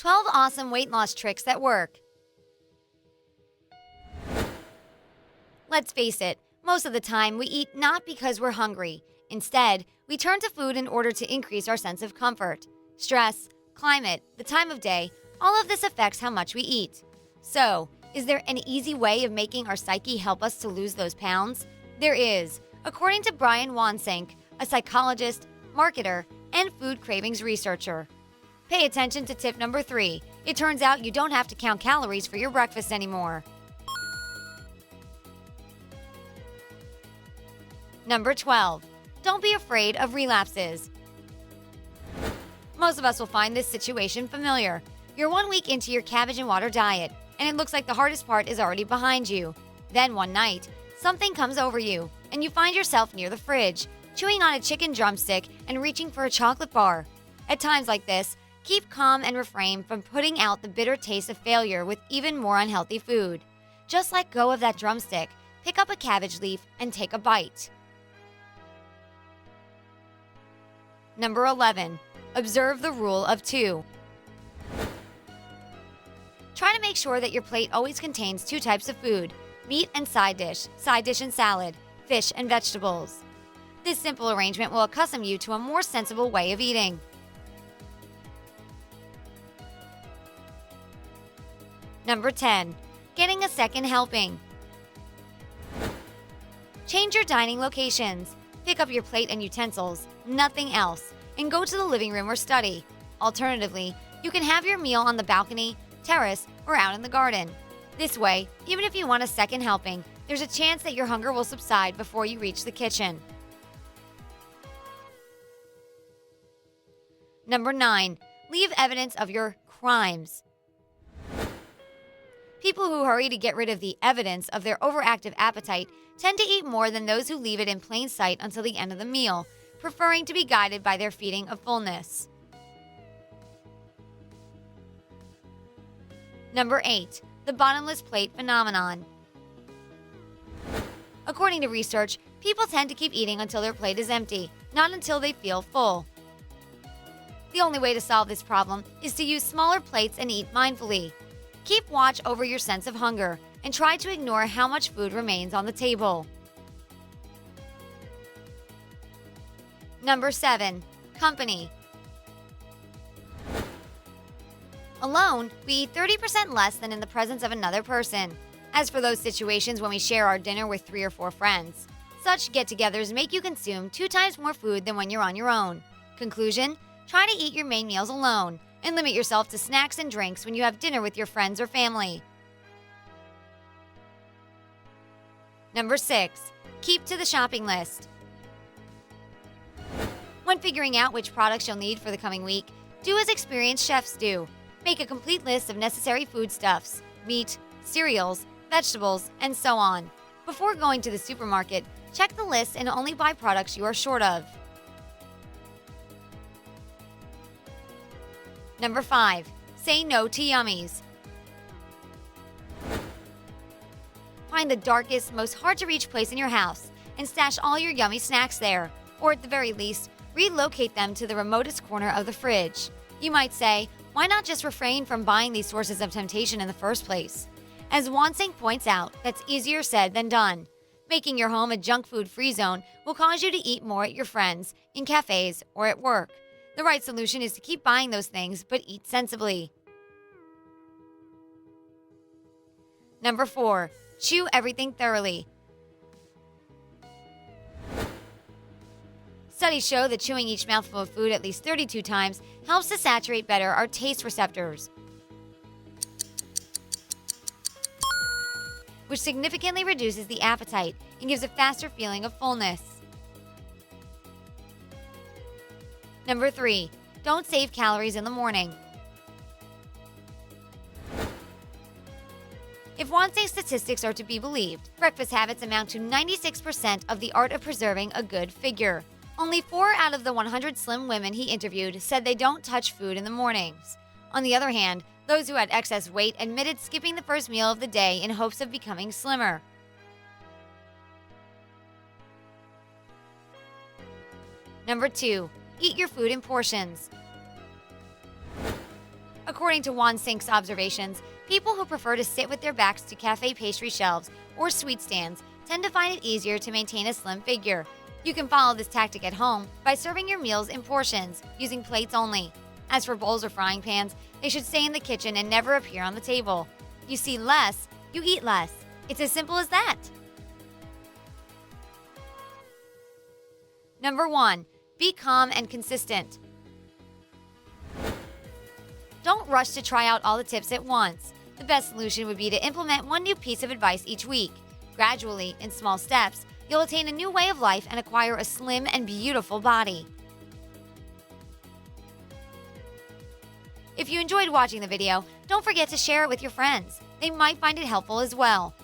12 awesome weight loss tricks that work. Let's face it, most of the time we eat not because we're hungry. Instead, we turn to food in order to increase our sense of comfort. Stress, climate, the time of day, all of this affects how much we eat. So, is there an easy way of making our psyche help us to lose those pounds? There is, according to Brian Wansink, a psychologist, marketer, and food cravings researcher. Pay attention to tip number 3. It turns out you don't have to count calories for your breakfast anymore. Number 12. Don't be afraid of relapses. Most of us will find this situation familiar. You're 1 week into your cabbage and water diet, and it looks like the hardest part is already behind you. Then one night, something comes over you, and you find yourself near the fridge, chewing on a chicken drumstick and reaching for a chocolate bar. At times like this, keep calm and refrain from putting out the bitter taste of failure with even more unhealthy food. Just let go of that drumstick, pick up a cabbage leaf, and take a bite. Number 11. Observe the rule of 2. Try to make sure that your plate always contains 2 types of food: meat and side dish and salad, fish and vegetables. This simple arrangement will accustom you to a more sensible way of eating. Number 10. Getting a second helping. Change your dining locations. Pick up your plate and utensils, nothing else, and go to the living room or study. Alternatively, you can have your meal on the balcony, terrace, or out in the garden. This way, even if you want a second helping, there's a chance that your hunger will subside before you reach the kitchen. Number 9. Leave evidence of your crimes. People who hurry to get rid of the evidence of their overactive appetite tend to eat more than those who leave it in plain sight until the end of the meal, preferring to be guided by their feeling of fullness. Number 8. The bottomless plate phenomenon. According to research, people tend to keep eating until their plate is empty, not until they feel full. The only way to solve this problem is to use smaller plates and eat mindfully. Keep watch over your sense of hunger and try to ignore how much food remains on the table. Number 7. Company. Alone, we eat 30% less than in the presence of another person. As for those situations when we share our dinner with 3 or 4 friends, such get-togethers make you consume 2 times more food than when you're on your own. Conclusion: try to eat your main meals alone and limit yourself to snacks and drinks when you have dinner with your friends or family. Number 6. Keep to the shopping list. When figuring out which products you'll need for the coming week, do as experienced chefs do. Make a complete list of necessary foodstuffs: meat, cereals, vegetables, and so on. Before going to the supermarket, check the list and only buy products you are short of. Number 5. Say no to yummies. Find the darkest, most hard-to-reach place in your house and stash all your yummy snacks there, or at the very least, relocate them to the remotest corner of the fridge. You might say, why not just refrain from buying these sources of temptation in the first place? As Wansink points out, that's easier said than done. Making your home a junk food-free zone will cause you to eat more at your friends, in cafes, or at work. The right solution is to keep buying those things, but eat sensibly. Number 4. Chew everything thoroughly. Studies show that chewing each mouthful of food at least 32 times helps to saturate better our taste receptors, which significantly reduces the appetite and gives a faster feeling of fullness. Number 3. Don't save calories in the morning. If Wansink's statistics are to be believed, breakfast habits amount to 96% of the art of preserving a good figure. Only 4 out of the 100 slim women he interviewed said they don't touch food in the mornings. On the other hand, those who had excess weight admitted skipping the first meal of the day in hopes of becoming slimmer. Number 2. Eat your food in portions. According to Juan Sink's observations, people who prefer to sit with their backs to cafe pastry shelves or sweet stands tend to find it easier to maintain a slim figure. You can follow this tactic at home by serving your meals in portions, using plates only. As for bowls or frying pans, they should stay in the kitchen and never appear on the table. You see less, you eat less. It's as simple as that. Number 1. Be calm and consistent. Don't rush to try out all the tips at once. The best solution would be to implement one new piece of advice each week. Gradually, in small steps, you'll attain a new way of life and acquire a slim and beautiful body. If you enjoyed watching the video, don't forget to share it with your friends. They might find it helpful as well.